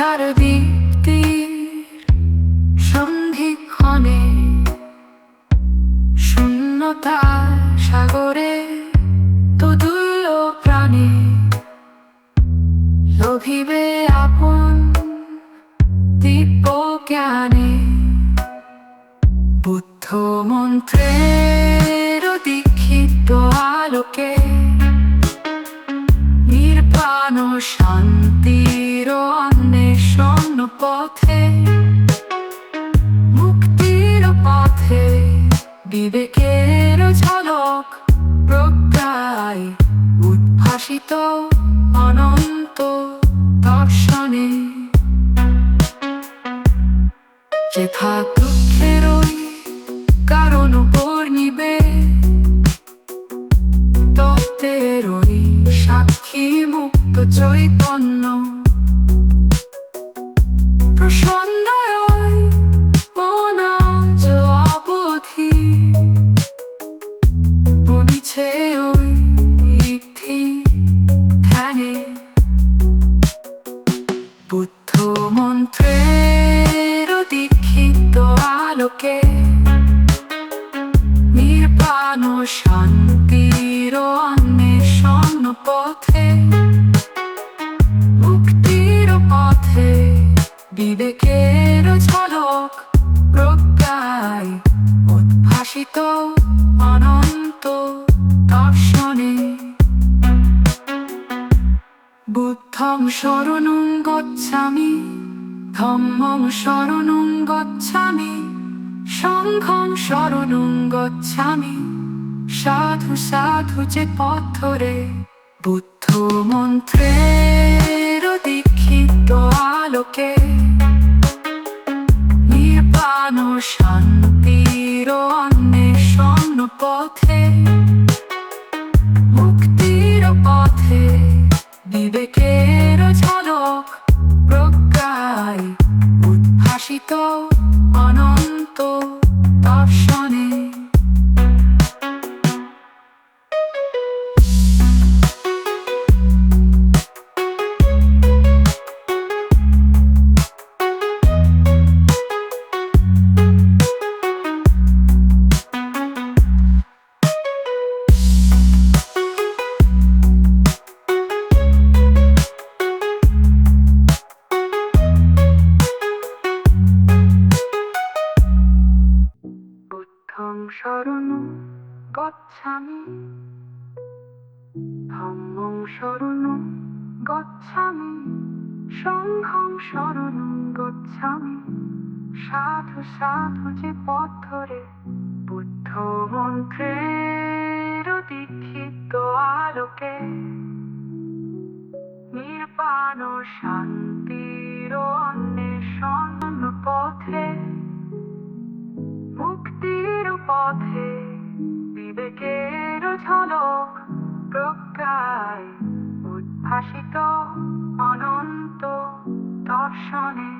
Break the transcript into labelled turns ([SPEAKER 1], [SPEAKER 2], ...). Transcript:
[SPEAKER 1] আশার দীপ্তির সন্ধিক্ষণে শূন্যতার সাগরে তুতুল্য প্রাণে লোভিবে আপন দিব্য জ্ঞানে। বুদ্ধ মন্ত্রের দীক্ষিত আলোকে নির্বাণ শান্তির অন্বেষণ পথে, মুক্তির পথে বিবেকের ঝলক প্রজ্ঞায় উদ্ভাসিত অনন্ত দর্শনে। যেথা দুঃখেরই কারণ বর্ণিবে, তত্ত্বেরই সাক্ষী মুক্ত চৈতন্য। প্রসন্ন মন আজ অবধি বনিছে ওই ইদ্ধি ধ্যানে। বুদ্ধ মন্ত্রের দীক্ষিত আলোকে নির্বাণ শান্তির অন্বেষণ পথে, মুক্তির পথে বিবেকের ঝলক প্রজ্ঞায় উদ্ভাসিত অনন্ত দর্শনে। বুদ্ধং শরণং গচ্ছামি, ধম্মং শরণং গচ্ছামি, সংঘং শরণং গচ্ছামি। সাধু সাধু যে পথ ধরে বুদ্ধ মন্ত্রের দীক্ষিত আলোকে নির্বাণ শান্তির অন্বেষণ পথে, মুক্তির পথে বিবেকের ঝলক প্রজ্ঞায় উদ্ভাসিত অনন্ত দর্শনে। বুদ্ধং শরণং গচ্ছামি, ধম্মং শরণং গচ্ছামি, সংঘং শরণং গচ্ছামি। সাধু সাধু যে পথ ধরে বুদ্ধ মন্ত্রের দীক্ষিত আলোকে নির্বাণ শান্তির অন্বেষণ পথে, মুক্তির পথে বিবেকের ঝলক প্রজ্ঞায় উদ্ভাসিত অনন্ত দর্শনে।